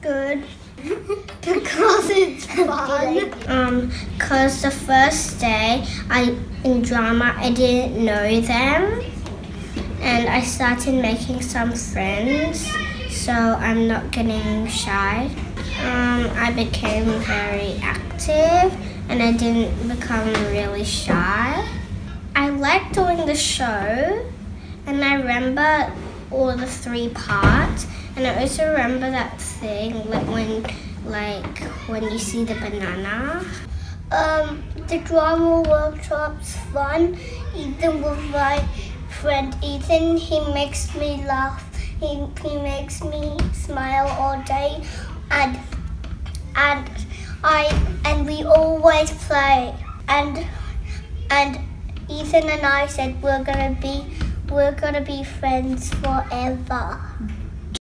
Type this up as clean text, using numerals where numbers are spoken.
good because it's fun. Cause the first day in drama I didn't know them, and I started making some friends, so I'm not getting shy. I became very active, and I didn't become really shy. I like doing the show, and I remember all the 3 parts, and I also remember that thing when you see the banana. The drama workshop's fun. Ethan with my friend Ethan, he makes me laugh. He makes me smile all day, and we always play. And Ethan and I said we're gonna be friends forever.